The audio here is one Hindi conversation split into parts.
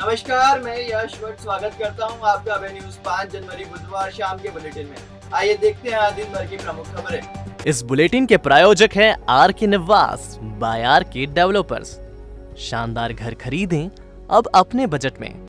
नमस्कार, मैं यश भट्ट स्वागत करता हूं आपका अभय न्यूज 5 जनवरी बुधवार शाम के बुलेटिन में। आइए देखते हैं आज दिन भर की प्रमुख खबरें। इस बुलेटिन के प्रायोजक हैं आर के निवास बाय आर के डेवलपर्स। शानदार घर खरीदें अब अपने बजट में।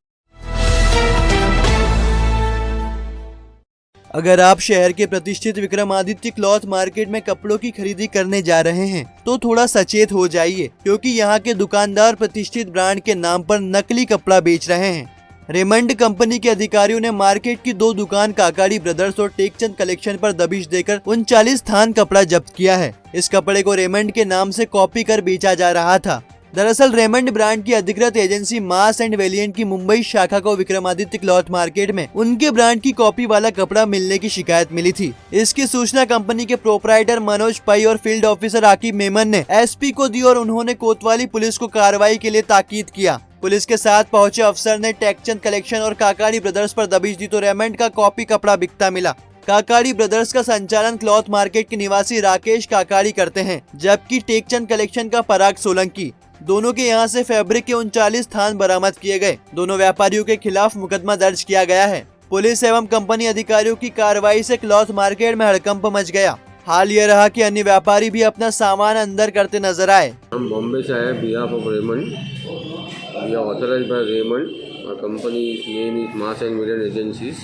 अगर आप शहर के प्रतिष्ठित विक्रमादित्य क्लॉथ मार्केट में कपड़ों की खरीदी करने जा रहे हैं तो थोड़ा सचेत हो जाइए, क्योंकि यहाँ के दुकानदार प्रतिष्ठित ब्रांड के नाम पर नकली कपड़ा बेच रहे हैं। रेमंड कंपनी के अधिकारियों ने मार्केट की 2 दुकान काकाड़ी ब्रदर्स और टेकचंद कलेक्शन पर दबिश देकर 39 थान कपड़ा जब्त किया है। इस कपड़े को रेमंड के नाम से कॉपी कर बेचा जा रहा था। दरअसल रेमंड ब्रांड की अधिकृत एजेंसी मास एंड वेलिएंट की मुंबई शाखा को विक्रमादित्य क्लॉथ मार्केट में उनके ब्रांड की कॉपी वाला कपड़ा मिलने की शिकायत मिली थी। इसकी सूचना कंपनी के प्रोपराइटर मनोज पई और फील्ड ऑफिसर आकिब मेमन ने एसपी को दी और उन्होंने कोतवाली पुलिस को कार्रवाई के लिए ताकीद किया। पुलिस के साथ पहुंचे अफसर ने टेकचंद कलेक्शन और काकाड़ी ब्रदर्स पर दबिश दी तो रेमंड का कॉपी कपड़ा बिकता मिला। काकाड़ी ब्रदर्स का संचालन क्लॉथ मार्केट के निवासी राकेश काकाड़ी करते हैं, जबकि टेकचंद कलेक्शन का पराग सोलंकी। दोनों के यहां से फैब्रिक के 39 थान बरामद किए गए। दोनों व्यापारियों के खिलाफ मुकदमा दर्ज किया गया है। पुलिस एवं कंपनी अधिकारियों की कार्रवाई से क्लॉथ मार्केट में हड़कंप मच गया। हाल ये रहा कि अन्य व्यापारी भी अपना सामान अंदर करते नजर आए। हम बॉम्बे से आए behalf of Raymond. We are authorised by Raymond. और company name is mass and median agencies.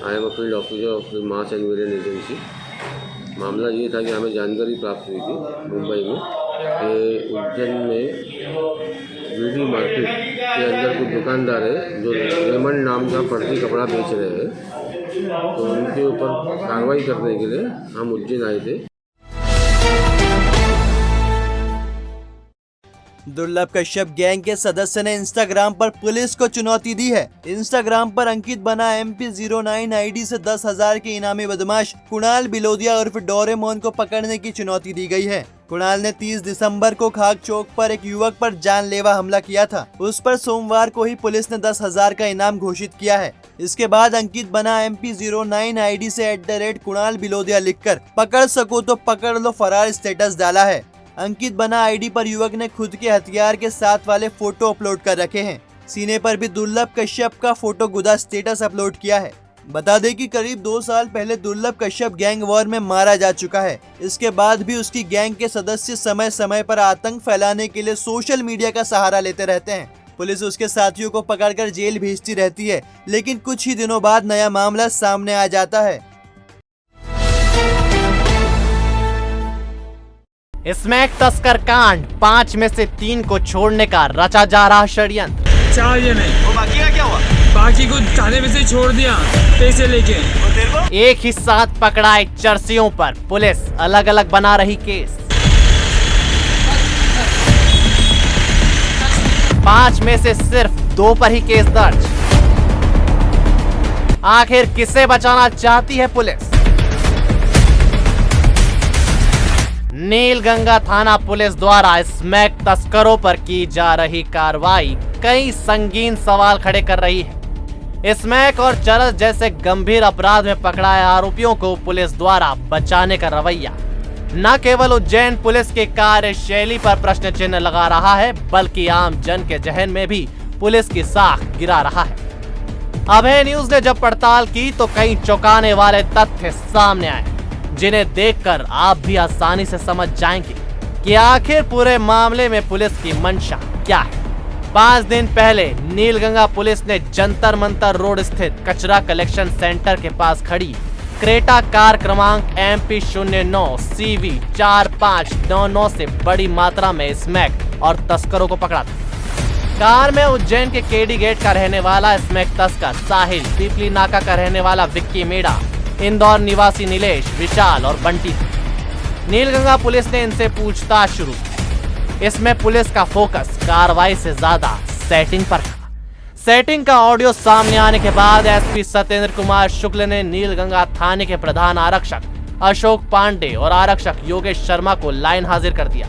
I am a field officer of mass and median agency. मामला ये था कि हमें जानकारी प्राप्त हुई थी मुंबई में कि उज्जैन में वीडी मार्केट के अंदर कुछ दुकानदार है जो रेमंड नाम का फर्जी कपड़ा बेच रहे हैं, तो उनके ऊपर कार्रवाई करने के लिए हम उज्जैन आए थे। दुर्लभ कश्यप गैंग के सदस्य ने इंस्टाग्राम पर पुलिस को चुनौती दी है। इंस्टाग्राम पर अंकित बना MP09 आईडी से 10,000 के इनामी बदमाश कुणाल बिलोदिया उर्फ डोरेमोन को पकड़ने की चुनौती दी गई है। कुणाल ने 30 दिसंबर को खाक चौक पर एक युवक पर जानलेवा हमला किया था। उस पर सोमवार को ही पुलिस ने 10,000 का इनाम घोषित किया है। इसके बाद अंकित बना MP09 आईडी से @कुणाल बिलोदिया लिखकर पकड़ सको तो पकड़ लो फरार स्टेटस डाला है। अंकित बना आईडी पर युवक ने खुद के हथियार के साथ वाले फोटो अपलोड कर रखे हैं। सीने पर भी दुर्लभ कश्यप का फोटो गुदा स्टेटस अपलोड किया है। बता दें कि करीब 2 साल पहले दुर्लभ कश्यप गैंग वॉर में मारा जा चुका है। इसके बाद भी उसकी गैंग के सदस्य समय समय पर आतंक फैलाने के लिए सोशल मीडिया का सहारा लेते रहते हैं। पुलिस उसके साथियों को पकड़कर जेल भेजती रहती है, लेकिन कुछ ही दिनों बाद नया मामला सामने आ जाता है। स्मैक तस्कर कांड, 5 में से 3 को छोड़ने का रचा जा रहा षड्यंत्र। 4 जने। वो बाकी का क्या हुआ? बाकी को थाने में से छोड़ दिया पैसे लेके। और तेरे को? एक ही साथ पकड़ाए चर्सियों पर पुलिस अलग अलग बना रही केस। 5 में से सिर्फ 2 पर ही केस दर्ज। आखिर किसे बचाना चाहती है पुलिस? नीलगंगा थाना पुलिस द्वारा स्मैक तस्करों पर की जा रही कार्रवाई कई संगीन सवाल खड़े कर रही है। स्मैक और चरस जैसे गंभीर अपराध में पकड़ाए आरोपियों को पुलिस द्वारा बचाने का रवैया न केवल उज्जैन पुलिस की कार्यशैली पर प्रश्न चिन्ह लगा रहा है, बल्कि आम जन के जहन में भी पुलिस की साख गिरा रहा है। अभय न्यूज ने जब पड़ताल की तो कई चौंकाने वाले तथ्य सामने आए, जिन्हें देखकर आप भी आसानी से समझ जाएंगे कि आखिर पूरे मामले में पुलिस की मंशा क्या है। 5 दिन पहले नीलगंगा पुलिस ने जंतर मंतर रोड स्थित कचरा कलेक्शन सेंटर के पास खड़ी क्रेटा कार क्रमांक MP09 CV 4599 से बड़ी मात्रा में स्मैक और तस्करों को पकड़ा था। कार में उज्जैन के केडी गेट का रहने वाला स्मैक तस्कर साहिल, पीपली नाका का रहने वाला विक्की मीणा, इंदौर निवासी नीलेश, विशाल और बंटी थे। नीलगंगा पुलिस ने इनसे पूछताछ शुरू की। इसमें पुलिस का फोकस कार्रवाई से ज्यादा सेटिंग पर था। सेटिंग का ऑडियो सामने आने के बाद एसपी सत्येंद्र कुमार शुक्ल ने नीलगंगा थाने के प्रधान आरक्षक अशोक पांडे और आरक्षक योगेश शर्मा को लाइन हाजिर कर दिया।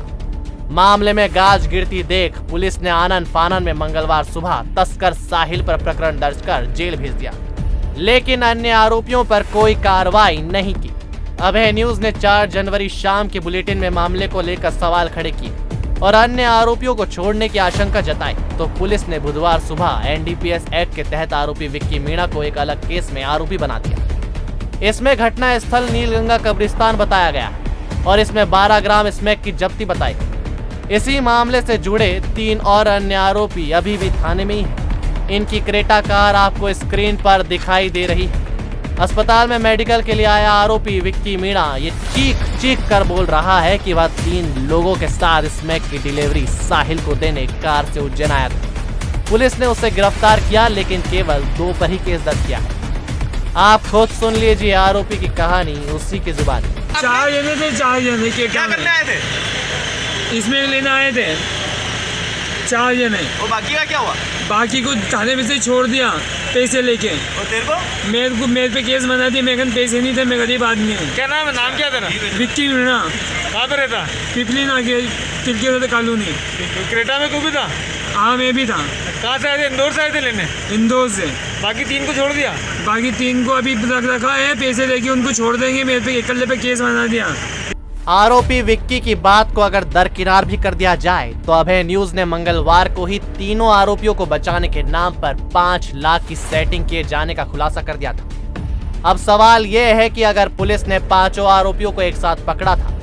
मामले में गाज गिरती देख पुलिस ने आनन फानन में मंगलवार सुबह तस्कर साहिल पर प्रकरण दर्ज कर जेल भेज दिया, लेकिन अन्य आरोपियों पर कोई कार्रवाई नहीं की। अभय न्यूज ने 4 जनवरी शाम के बुलेटिन में मामले को लेकर सवाल खड़े किए। और अन्य आरोपियों को छोड़ने की आशंका जताई तो पुलिस ने बुधवार सुबह एनडीपीएस एक्ट के तहत आरोपी विक्की मीणा को एक अलग केस में आरोपी बना दिया। इसमें घटना स्थल नीलगंगा कब्रिस्तान बताया गया और इसमें 12 ग्राम स्मैक की जब्ती बताई गई। इसी मामले से जुड़े 3 और अन्य आरोपी अभी भी थाने में ही हैं। इनकी क्रेटा कार आपको स्क्रीन पर दिखाई दे रही है। अस्पताल में मेडिकल के लिए आया आरोपी विक्की मीणा ये चीख कर बोल रहा है कि वह 3 लोगों के साथ स्मैक की डिलीवरी साहिल को देने कार से उज्जैन आया था। पुलिस ने उसे गिरफ्तार किया लेकिन केवल 2 पर ही केस दर्ज किया है। आप खुद सुन लीजिए आरोपी की कहानी उसी की जुबानी। 4 जने थे, 4 जने क्या करने आए थे? इसमें लेने आए थे 4 जने। वो बाकी का क्या हुआ? बाकी को थाने में से छोड़ दिया पैसे लेके। और तेरे को? मेरे पे केस बना दिया। मेरे पैसे नहीं थे, मैं गरीब आदमी हूँ। क्या नाम है? नाम क्या तेरा? विक्की मीणा। कहाँ पे रहता? पिपली ना के तिलके कॉलोनी। क्रेटा में तू भी था? हाँ मैं भी था। कहाँ से आए थे? इंदौर से आए थे लेने? इंदौर से। बाकी 3 को छोड़ दिया? बाकी 3 को अभी रखा है, पैसे लेके उनको छोड़ देंगे। मेरे पे इकल्ले पे केस बना दिया। आरोपी विक्की की बात को अगर दरकिनार भी कर दिया जाए तो अभय न्यूज ने मंगलवार को ही तीनों आरोपियों को बचाने के नाम पर 5 लाख की सेटिंग किए जाने का खुलासा कर दिया था। अब सवाल यह है कि अगर पुलिस ने 5 आरोपियों को एक साथ पकड़ा था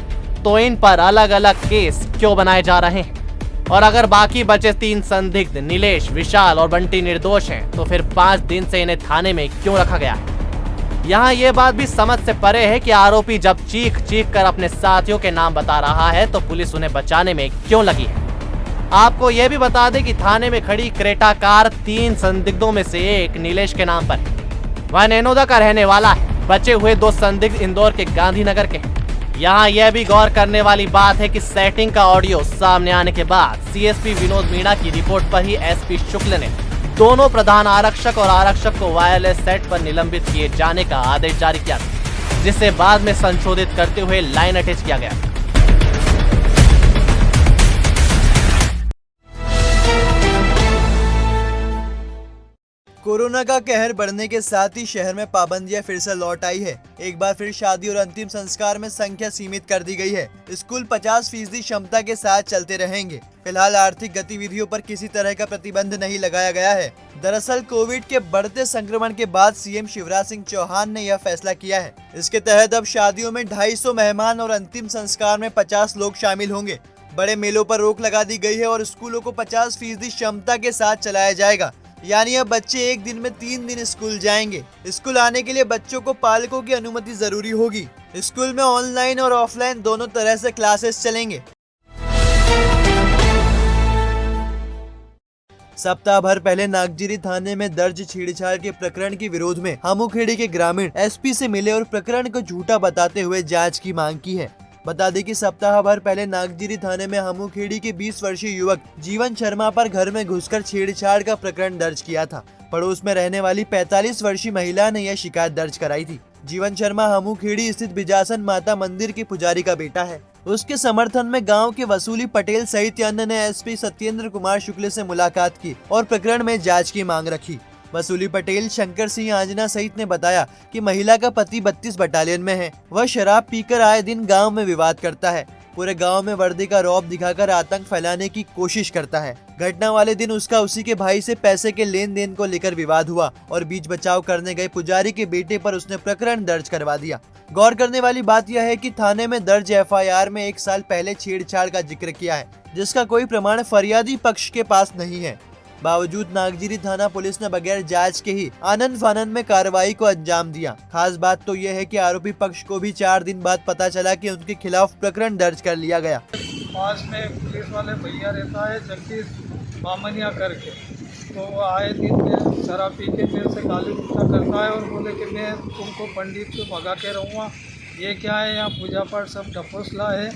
तो इन पर अलग अलग केस क्यों बनाए जा रहे हैं, और अगर बाकी बचे 3 संदिग्ध नीलेश, विशाल और बंटी निर्दोष हैं तो फिर 5 दिन से इन्हें थाने में क्यों रखा गया है। यहाँ ये बात भी समझ से परे है कि आरोपी जब चीख कर अपने साथियों के नाम बता रहा है तो पुलिस उन्हें बचाने में क्यों लगी है। आपको ये भी बता दें कि थाने में खड़ी क्रेटा कार 3 संदिग्धों में से एक नीलेश के नाम पर है। वह नैनोदा का रहने वाला है। बचे हुए 2 संदिग्ध इंदौर के गांधीनगर के हैं। यहाँ यह भी गौर करने वाली बात है कि सेटिंग का ऑडियो सामने आने के बाद सीएसपी विनोद मीणा की रिपोर्ट पर ही एसपी शुक्ल ने दोनों प्रधान आरक्षक और आरक्षक को वायरलेस सेट पर निलंबित किए जाने का आदेश जारी किया था, जिसे बाद में संशोधित करते हुए लाइन अटैच किया गया। कोरोना का कहर बढ़ने के साथ ही शहर में पाबंदियां फिर से लौट आई है। एक बार फिर शादी और अंतिम संस्कार में संख्या सीमित कर दी गई है। स्कूल 50% क्षमता के साथ चलते रहेंगे। फिलहाल आर्थिक गतिविधियों पर किसी तरह का प्रतिबंध नहीं लगाया गया है। दरअसल कोविड के बढ़ते संक्रमण के बाद सीएम शिवराज सिंह चौहान ने यह फैसला किया है। इसके तहत अब शादियों में 250 मेहमान और अंतिम संस्कार में 50 लोग शामिल होंगे। बड़े मेलों पर रोक लगा दी गई है और स्कूलों को 50% क्षमता के साथ चलाया जाएगा। यानी अब बच्चे एक दिन में 3 दिन स्कूल जाएंगे। स्कूल आने के लिए बच्चों को पालकों की अनुमति जरूरी होगी। स्कूल में ऑनलाइन और ऑफलाइन दोनों तरह से क्लासेस चलेंगे। सप्ताह भर पहले नागजिरी थाने में दर्ज छेड़छाड़ के प्रकरण के विरोध में हामूखेड़ी के ग्रामीण एसपी से मिले और प्रकरण को झूठा बताते हुए जांच की मांग की है। बता दें कि सप्ताह भर पहले नागजिरी थाने में हामूखेड़ी के 20 वर्षीय युवक जीवन शर्मा पर घर में घुसकर छेड़छाड़ का प्रकरण दर्ज किया था। पड़ोस में रहने वाली 45 वर्षीय महिला ने यह शिकायत दर्ज कराई थी। जीवन शर्मा हामूखेड़ी स्थित बिजासन माता मंदिर के पुजारी का बेटा है। उसके समर्थन में गांव के वसूली पटेल सहित अन्य ने एसपी सत्येंद्र कुमार शुक्ल से मुलाकात की और प्रकरण में जांच की मांग रखी। वसूली पटेल शंकर सिंह आंजना सहित ने बताया कि महिला का पति 32 बटालियन में है। वह शराब पीकर आए दिन गांव में विवाद करता है। पूरे गांव में वर्दी का रौब दिखाकर आतंक फैलाने की कोशिश करता है। घटना वाले दिन उसका उसी के भाई से पैसे के लेन देन को लेकर विवाद हुआ और बीच बचाव करने गए पुजारी के बेटे पर उसने प्रकरण दर्ज करवा दिया। गौर करने वाली बात यह है कि थाने में दर्ज एफआईआर में 1 साल पहले छेड़छाड़ का जिक्र किया है, जिसका कोई प्रमाण फरियादी पक्ष के पास नहीं है। बावजूद नागजिरी थाना पुलिस ने बगैर जांच के ही आनन फानन में कार्रवाई को अंजाम दिया। खास बात तो यह है कि आरोपी पक्ष को भी 4 दिन बाद पता चला कि उनके खिलाफ प्रकरण दर्ज कर लिया गया। पास में पुलिस वाले भैया रहता है जगदीश बामनिया करके, तो वो आए दिन में शराब पी के मेरे से गाली गुस्सा करता है और बोले कि मैं तुमको पंडित को भगा के रहूँगा। ये क्या है, यहाँ पूजा पाठ सब ढपोसला है।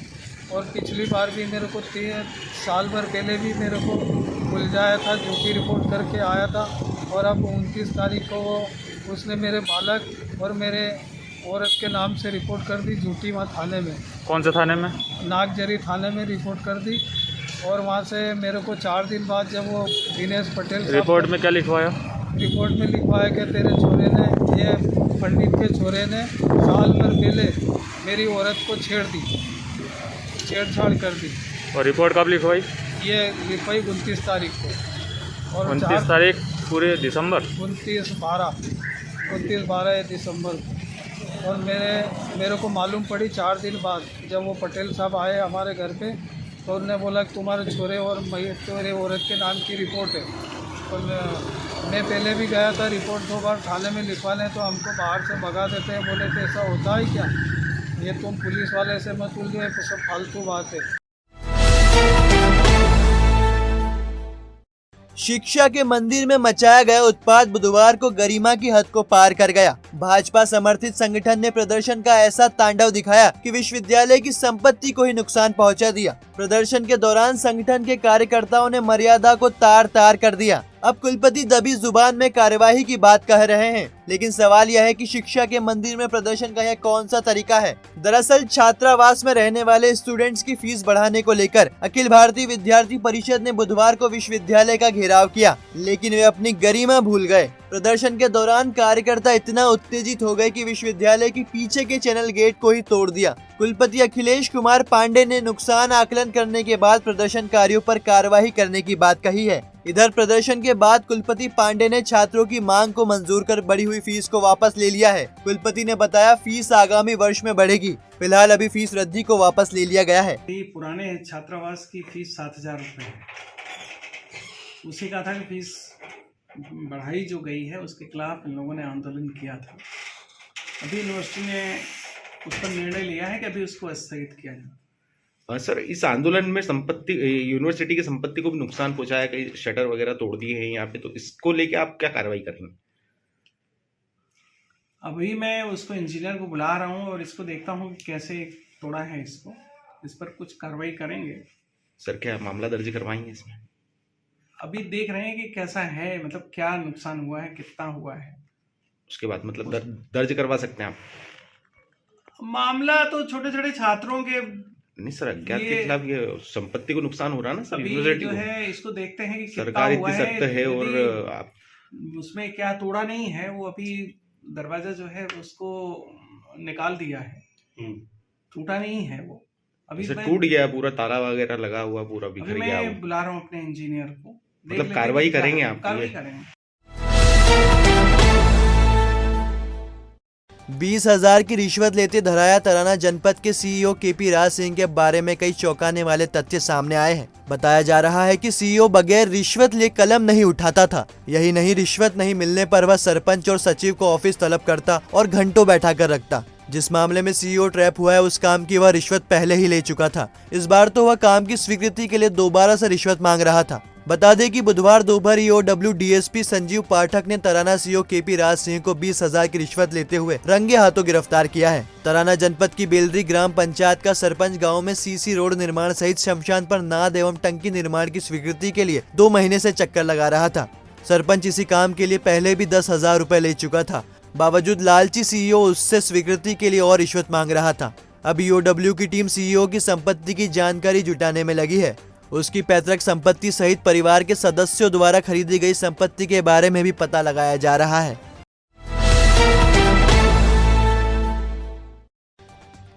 और पिछली बार भी मेरे को 3 साल भर पहले भी मेरे को उलझाया था, झूठी रिपोर्ट करके आया था। और अब 29 तारीख को उसने मेरे बालक और मेरे औरत के नाम से रिपोर्ट कर दी झूठी वहाँ थाने में। कौन से थाने में? नागजरी थाने में रिपोर्ट कर दी। और वहाँ से मेरे को 4 दिन बाद जब वो दिनेश पटेल रिपोर्ट में क्या लिखवाया? रिपोर्ट में लिखवाया कि तेरे छोरे ने, ये पंडित के छोरे ने साल भर पहले मेरी औरत को छेड़छाड़ कर दी। और रिपोर्ट कब लिखवाई? ये लिखवाई 29 तारीख को और 29 तारीख पूरे दिसंबर? 29/12 दिसंबर को। और मेरे को मालूम पड़ी 4 दिन बाद, जब वो पटेल साहब आए हमारे घर पे, तो उन्होंने बोला कि तुम्हारे छोरे और तेरे औरत के नाम की रिपोर्ट है। और मैं पहले भी गया था, रिपोर्ट 2 बार थाने में लिखवाने, तो हमको बाहर से भगा देते हैं। बोले थे ऐसा होता है क्या, ये तुम पुलिस वाले से मत उलझो, ये सब फालतू बात है। शिक्षा के मंदिर में मचाया गया उत्पात बुधवार को गरिमा की हद को पार कर गया। भाजपा समर्थित संगठन ने प्रदर्शन का ऐसा तांडव दिखाया कि विश्वविद्यालय की संपत्ति को ही नुकसान पहुंचा दिया। प्रदर्शन के दौरान संगठन के कार्यकर्ताओं ने मर्यादा को तार तार कर दिया। अब कुलपति दबी जुबान में कार्यवाही की बात कह रहे हैं, लेकिन सवाल यह है कि शिक्षा के मंदिर में प्रदर्शन का यह कौन सा तरीका है। दरअसल छात्रावास में रहने वाले स्टूडेंट्स की फीस बढ़ाने को लेकर अखिल भारतीय विद्यार्थी परिषद ने बुधवार को विश्वविद्यालय का घेराव किया, लेकिन वे अपनी गरिमा भूल गए। प्रदर्शन के दौरान कार्यकर्ता इतना उत्तेजित हो गए कि विश्वविद्यालय के पीछे के चैनल गेट को ही तोड़ दिया। कुलपति अखिलेश कुमार पांडे ने नुकसान आकलन करने के बाद प्रदर्शनकारियों पर कार्रवाई करने की बात कही है। इधर प्रदर्शन के बाद कुलपति पांडे ने छात्रों की मांग को मंजूर कर बढ़ी हुई फीस को वापस ले लिया है। कुलपति ने बताया फीस आगामी वर्ष में बढ़ेगी, फिलहाल अभी फीस वृद्धि को वापस ले लिया गया है। पुराने छात्रावास की फीस 7,000 रुपये है, उसी का था कि फीस बढ़ाई जो गई है उसके खिलाफ इन लोगों ने आंदोलन किया था। अभी यूनिवर्सिटी ने उस पर निर्णय लिया है कि अभी उसको स्थगित किया जाए। सर, इस आंदोलन में संपत्ति, यूनिवर्सिटी की संपत्ति को भी नुकसान पहुंचाया, कई शटर वगैरह तोड़ दिए हैं यहाँ पे, तो इसको लेके आप क्या कार्रवाई कर रहे हैं? अभी मैं उसको इंजीनियर को बुला रहा हूँ और इसको देखता हूँ कि कैसे तोड़ा है इसको, इस पर कुछ कार्रवाई करेंगे। सर, क्या मामला दर्ज करवाएंगे इसमें? अभी देख रहे हैं कि कैसा है, मतलब क्या नुकसान हुआ है, कितना हुआ है, उसके बाद मतलब दर्ज करवा सकते हैं आप? मामला तो छोटे छोटे छात्रों के नहीं सर, अज्ञात के खिलाफ ये संपत्ति को नुकसान हो रहा है ना सर, यूनिवर्सिटी जो है इसको देखते हैं कि सरकार इतनी सख्त है और आप उसमें क्या तोड़ा नहीं है। वो अभी दरवाजा जो है उसको निकाल दिया है, टूटा नहीं है वो, अभी टूट गया पूरा, ताला वगैरह लगा हुआ पूरा बिखर गया। मैं बुला रहा हूँ अपने इंजीनियर को, मतलब कार्रवाई करेंगे आप? कार्रवाई करेंगे। 20,000 की रिश्वत लेते धराया तराना जनपद के सीईओ केपी राज सिंह के बारे में कई चौंकाने वाले तथ्य सामने आए हैं। बताया जा रहा है कि सीईओ बगैर रिश्वत ले कलम नहीं उठाता था। यही नहीं, रिश्वत नहीं मिलने पर वह सरपंच और सचिव को ऑफिस तलब करता और घंटों बैठा कर रखता। जिस मामले में सीईओ ट्रैप हुआ है, उस काम की वह रिश्वत पहले ही ले चुका था। इस बार तो वह काम की स्वीकृति के लिए दोबारा से रिश्वत मांग रहा था। बता दें कि बुधवार दोपहर ईओडब्ल्यू डीएसपी संजीव पाठक ने तराना सीईओ केपी राज सिंह को 20,000 की रिश्वत लेते हुए रंगे हाथों गिरफ्तार किया है। तराना जनपद की बेलरी ग्राम पंचायत का सरपंच गांव में सीसी रोड निर्माण सहित शमशान पर नाद एवं टंकी निर्माण की स्वीकृति के लिए 2 महीने से चक्कर लगा रहा था। सरपंच इसी काम के लिए पहले भी 10,000 रुपए ले चुका था। बावजूद लालची सीईओ उससे स्वीकृति के लिए और रिश्वत मांग रहा था। अब ईओडब्ल्यू की टीम सीईओ की संपत्ति की जानकारी जुटाने में लगी है। उसकी पैतृक संपत्ति सहित परिवार के सदस्यों द्वारा खरीदी गई संपत्ति के बारे में भी पता लगाया जा रहा है।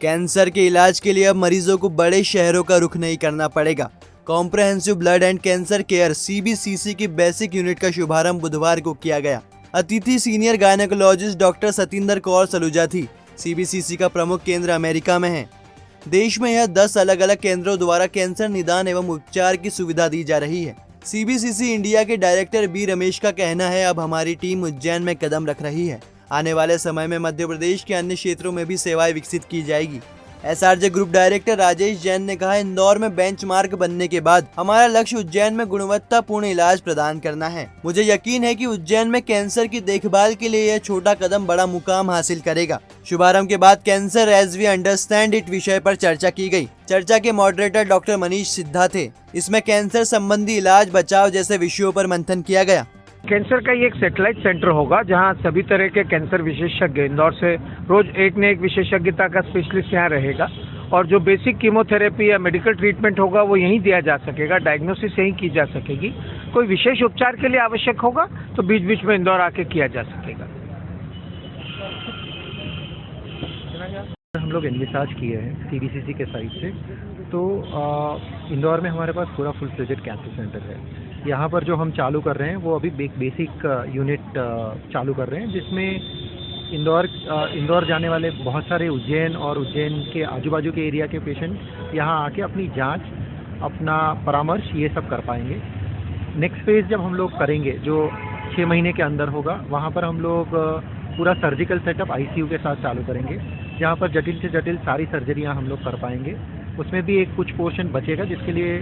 कैंसर के इलाज के लिए अब मरीजों को बड़े शहरों का रुख नहीं करना पड़ेगा। Comprehensive blood and cancer care CBCC की बेसिक यूनिट का शुभारंभ बुधवार को किया गया। अतिथि senior gynaecologist doctor Satinder Kaur Saluja थी। सीबीसीसी का प्रमुख केंद्र अमेरिका में है। देश में यह 10 अलग अलग केंद्रों द्वारा कैंसर निदान एवं उपचार की सुविधा दी जा रही है। सीबीसीसी इंडिया के डायरेक्टर बी रमेश का कहना है, अब हमारी टीम उज्जैन में कदम रख रही है। आने वाले समय में मध्य प्रदेश के अन्य क्षेत्रों में भी सेवाएं विकसित की जाएगी। SRJ group director Rajesh Jain ने कहा, इंदौर में बेंचमार्क बनने के बाद हमारा लक्ष्य उज्जैन में गुणवत्तापूर्ण इलाज प्रदान करना है। मुझे यकीन है कि उज्जैन में कैंसर की देखभाल के लिए यह छोटा कदम बड़ा मुकाम हासिल करेगा। शुभारंभ के बाद cancer as we understand it विषय पर चर्चा की गई। चर्चा के मॉडरेटर डॉक्टर मनीष सिद्धा थे। इसमें कैंसर संबंधी इलाज, बचाव जैसे विषयों पर मंथन किया गया। कैंसर का ये एक सैटेलाइट सेंटर होगा जहां सभी तरह के कैंसर विशेषज्ञ, इंदौर से रोज एक न एक विशेषज्ञता का स्पेशलिस्ट यहाँ रहेगा और जो बेसिक कीमोथेरेपी या मेडिकल ट्रीटमेंट होगा वो यहीं दिया जा सकेगा, डायग्नोसिस यहीं की जा सकेगी। कोई विशेष उपचार के लिए आवश्यक होगा तो बीच बीच में इंदौर आके किया जा सकेगा। हम लोग एनविसाज किए हैं सीबीसीसी के साइड से तो इंदौर में हमारे पास पूरा फुल फ्लेजेड कैंसर सेंटर है। यहाँ पर जो हम चालू कर रहे हैं वो अभी एक बेसिक यूनिट चालू कर रहे हैं, जिसमें इंदौर जाने वाले बहुत सारे उज्जैन और उज्जैन के आजू बाजू के एरिया के पेशेंट यहाँ आके अपनी जांच, अपना परामर्श ये सब कर पाएंगे। नेक्स्ट फेज़ जब हम लोग करेंगे जो 6 महीने के अंदर होगा, वहाँ पर हम लोग पूरा सर्जिकल सेटअप ICU के साथ चालू करेंगे, जहाँ पर जटिल से जटिल सारी सर्जरियाँ हम लोग कर पाएंगे। उसमें भी एक कुछ पोर्शन बचेगा जिसके लिए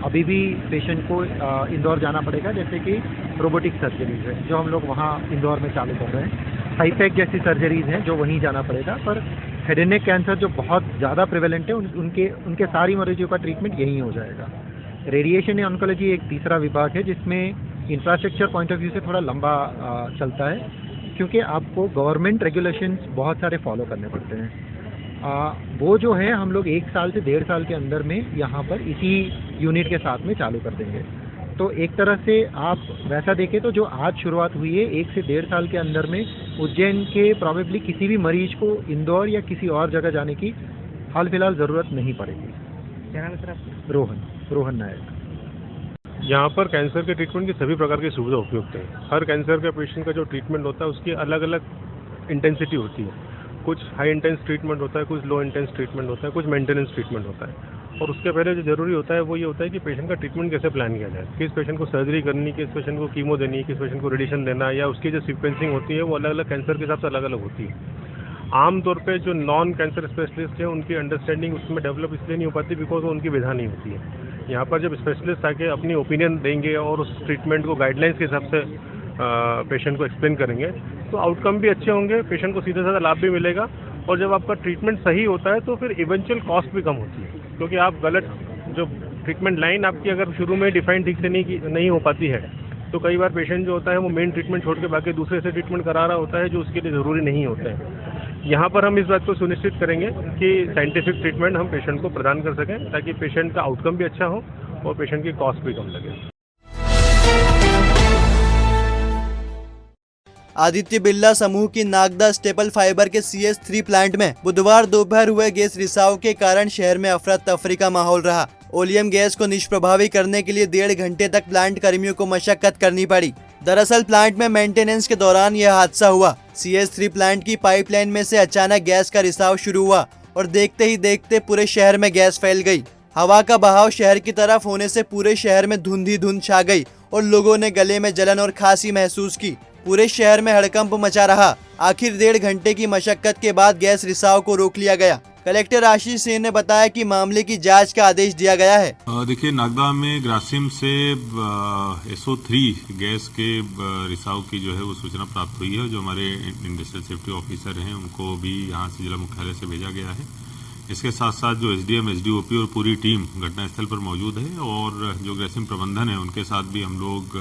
अभी भी पेशेंट को इंदौर जाना पड़ेगा, जैसे कि रोबोटिक सर्जरीज है जो हम लोग वहाँ इंदौर में चालू कर रहे हैं। हाईपैक जैसी सर्जरीज हैं जो वहीं जाना पड़ेगा, पर हेड एंड नेक कैंसर जो बहुत ज़्यादा प्रिवेलेंट है उनके सारी मरीजों का ट्रीटमेंट यहीं हो जाएगा। रेडिएशन ऑन्कोलॉजी एक तीसरा विभाग है जिसमें इंफ्रास्ट्रक्चर पॉइंट ऑफ व्यू से थोड़ा लंबा चलता है, क्योंकि आपको गवर्नमेंट रेगुलेशंस बहुत सारे फॉलो करने पड़ते हैं। वो जो है हम लोग 1 साल से 1.5 साल के अंदर में यहाँ पर इसी यूनिट के साथ में चालू कर देंगे। तो एक तरह से आप वैसा देखें तो जो आज शुरुआत हुई है 1 से 1.5 साल के अंदर में उज्जैन के प्रॉबेबली किसी भी मरीज को इंदौर या किसी और जगह जाने की हाल फिलहाल ज़रूरत नहीं पड़ेगी। क्या नाम है सर आपका? रोहन नायक। यहाँ पर कैंसर के ट्रीटमेंट की सभी प्रकार की सुविधा उपयुक्त है। हर कैंसर के पेशेंट का जो ट्रीटमेंट होता है उसकी अलग अलग इंटेंसिटी होती है। कुछ हाई इंटेंस ट्रीटमेंट होता है, कुछ लो इंटेंस ट्रीटमेंट होता है, कुछ मेंटेनेंस ट्रीटमेंट होता है। और उसके पहले जो जरूरी होता है वो ये होता है कि पेशेंट का ट्रीटमेंट कैसे प्लान किया जाए। किस पेशेंट को सर्जरी करनी, किस पेशेंट को कीमो देनी, किस पेशेंट को रेडिएशन देना, या उसकी जो सीक्वेंसिंग होती है वो अलग अलग कैंसर के हिसाब से अलग अलग होती है। आमतौर पे जो नॉन कैंसर स्पेशलिस्ट है उनकी अंडरस्टैंडिंग उसमें डेवलप इसलिए नहीं हो पाती बिकॉज वो उनकी विधा नहीं होती है। यहाँ पर जब स्पेशलिस्ट आके अपनी ओपिनियन देंगे और उस ट्रीटमेंट को गाइडलाइंस के हिसाब से पेशेंट को एक्सप्लेन करेंगे तो आउटकम भी अच्छे होंगे, पेशेंट को सीधा सीधा लाभ भी मिलेगा। और जब आपका ट्रीटमेंट सही होता है तो फिर इवेंचुअल कॉस्ट भी कम होती है, क्योंकि आप गलत जो ट्रीटमेंट लाइन आपकी अगर शुरू में डिफाइन ठीक से नहीं हो पाती है तो कई बार पेशेंट जो होता है वो मेन ट्रीटमेंट छोड़ के बाकी दूसरे से ट्रीटमेंट करा रहा होता है जो उसके लिए ज़रूरी नहीं होता है। यहाँ पर हम इस बात को सुनिश्चित करेंगे कि साइंटिफिक ट्रीटमेंट हम पेशेंट को प्रदान कर सकें ताकि पेशेंट का आउटकम भी अच्छा हो और पेशेंट की कॉस्ट भी कम लगे। आदित्य बिरला समूह की नागदा स्टेपल फाइबर के CS3 प्लांट में बुधवार दोपहर हुए गैस रिसाव के कारण शहर में अफरा तफरी का माहौल रहा। ओलियम गैस को निष्प्रभावी करने के लिए 1.5 घंटे तक प्लांट कर्मियों को मशक्कत करनी पड़ी। दरअसल प्लांट में मेंटेनेंस के दौरान यह हादसा हुआ। CS3 प्लांट की पाइपलाइन में से अचानक गैस का रिसाव शुरू हुआ और देखते ही देखते पूरे शहर में गैस फैल गई। हवा का बहाव शहर की तरफ होने से पूरे शहर में धुंध ही धुंध छा गई और लोगों ने गले में जलन और खांसी महसूस की। पूरे शहर में हड़कंप मचा रहा। आखिर 1.5 घंटे की मशक्कत के बाद गैस रिसाव को रोक लिया गया। कलेक्टर आशीष सिंह ने बताया कि मामले की जांच का आदेश दिया गया है। देखिए, नागदा में ग्रासिम से SO3 गैस के रिसाव की जो है वो सूचना प्राप्त हुई है। जो हमारे इंडस्ट्रियल सेफ्टी ऑफिसर हैं उनको भी यहाँ से जिला मुख्यालय से भेजा गया है। इसके साथ साथ जो SDM, SDOP और पूरी टीम घटनास्थल पर मौजूद है और जो ग्रासिम प्रबंधन है उनके साथ भी हम लोग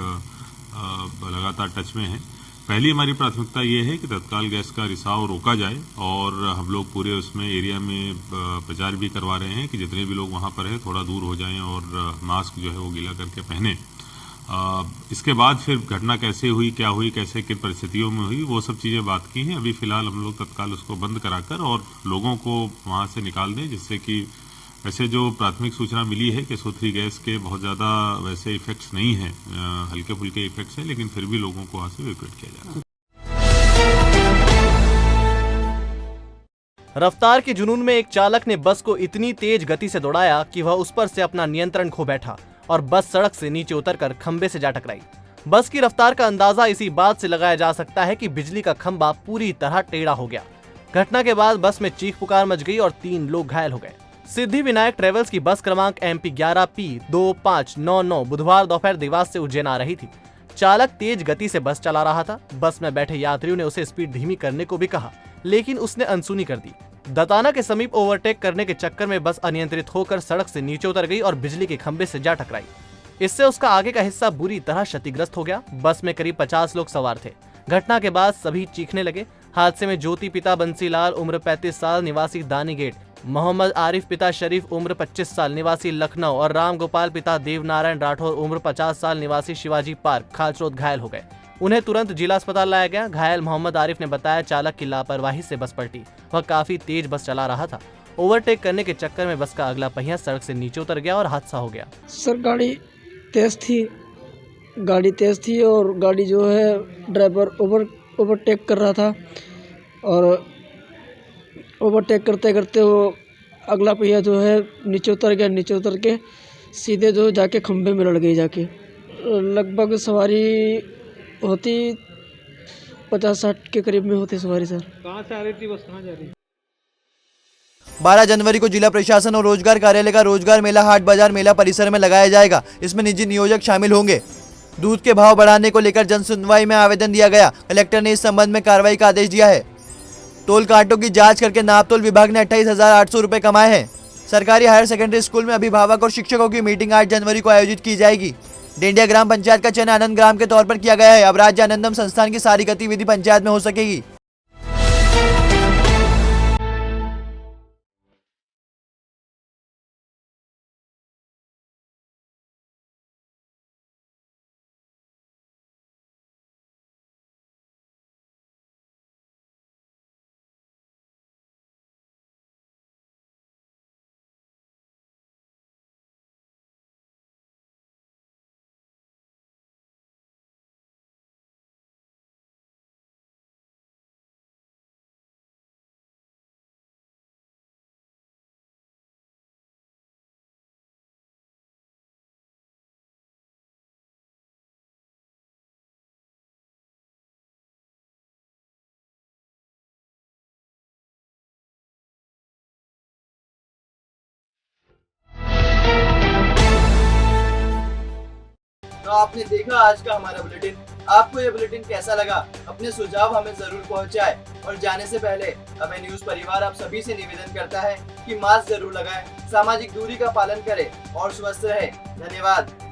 लगातार टच में हैं। पहली हमारी प्राथमिकता ये है कि तत्काल गैस का रिसाव रोका जाए और हम लोग पूरे उसमें एरिया में प्रचार भी करवा रहे हैं कि जितने भी लोग वहाँ पर हैं थोड़ा दूर हो जाएं और मास्क जो है वो गीला करके पहने। इसके बाद फिर घटना कैसे हुई, क्या हुई, कैसे किन परिस्थितियों में हुई, वो सब चीज़ें बात की हैं। अभी फिलहाल हम लोग तत्काल उसको बंद कराकर और लोगों को वहाँ से निकाल दें, जिससे कि वैसे जो प्राथमिक सूचना मिली है कि SO3 गैस के बहुत ज़्यादा वैसे इफेक्ट्स नहीं हैं, हल्के फुल्के इफेक्ट्स हैं, लेकिन फिर भी लोगों को वहाँ से इवैक्यूएट किया जा रहा है। रफ्तार के जुनून में एक चालक ने बस को इतनी तेज गति से दौड़ाया कि वह उस पर से अपना नियंत्रण खो बैठा और बस सड़क से नीचे उतरकर खंबे से जा टकराई। बस की रफ्तार का अंदाजा इसी बात से लगाया जा सकता है कि बिजली का खंबा पूरी तरह टेढ़ा हो गया। घटना के बाद बस में चीख पुकार मच गई और 3 लोग घायल हो गए। सिद्धि विनायक ट्रेवल्स की बस क्रमांक MP 11P2599 बुधवार दोपहर देवास से उज्जैन आ रही थी। चालक तेज गति से बस चला रहा था। बस में बैठे यात्रियों ने उसे स्पीड धीमी करने को भी कहा, लेकिन उसने अनसुनी कर दी। दताना के समीप ओवरटेक करने के चक्कर में बस अनियंत्रित होकर सड़क से नीचे उतर गई और बिजली के खंबे से जा टकराई। इससे उसका आगे का हिस्सा बुरी तरह क्षतिग्रस्त हो गया। बस में करीब 50 लोग सवार थे। घटना के बाद सभी चीखने लगे। हादसे में ज्योति पिता बंसीलाल उम्र 35 साल निवासी दानीगेट, मोहम्मद आरिफ पिता शरीफ उम्र 25 साल निवासी लखनऊ और राम गोपाल पिता देवनारायण राठौर उम्र 50 साल निवासी शिवाजी पार्क खालचरोद घायल हो गए। उन्हें तुरंत जिला अस्पताल लाया गया। घायल मोहम्मद आरिफ ने बताया चालक की लापरवाही से बस पलटी। वह काफी तेज बस चला रहा था ओवरटेक करने के चक्कर में बस का अगला पहिया सड़क से नीचे उतर गया और हादसा हो गया। सर गाड़ी तेज़ थी और गाड़ी जो है ड्राइवर ओवरटेक कर रहा था और ओवरटेक करते करते वो अगला पहिया जो है नीचे उतर के सीधे जो जाके खंभे में लड़ गई जाके। लगभग सवारी होती 50-60 के करीब में होती सवारी। सर कहाँ से आ रही थी, बस कहाँ जा रही? 12 जनवरी को जिला प्रशासन और रोजगार कार्यालय का रोजगार मेला हाट बाजार मेला परिसर में लगाया जाएगा। इसमें निजी नियोजक शामिल होंगे। दूध के भाव बढ़ाने को लेकर जन सुनवाई में आवेदन दिया गया। कलेक्टर ने इस संबंध में कार्रवाई का आदेश दिया है। टोल कांटों की जांच करके नापतोल विभाग ने 28,800 रुपए कमाए हैं। सरकारी हायर सेकेंडरी स्कूल में अभिभावक और शिक्षकों की मीटिंग 8 जनवरी को आयोजित की जाएगी। डेंडिया ग्राम पंचायत का चयन आनंद ग्राम के तौर पर किया गया है। अब राज्य आनंदम संस्थान की सारी गतिविधि पंचायत में हो सकेगी। तो आपने देखा आज का हमारा बुलेटिन। आपको ये बुलेटिन कैसा लगा? अपने सुझाव हमें जरूर पहुंचाएं। और जाने से पहले हमें न्यूज परिवार आप सभी से निवेदन करता है कि मास्क जरूर लगाएं, सामाजिक दूरी का पालन करें और स्वस्थ रहें। धन्यवाद।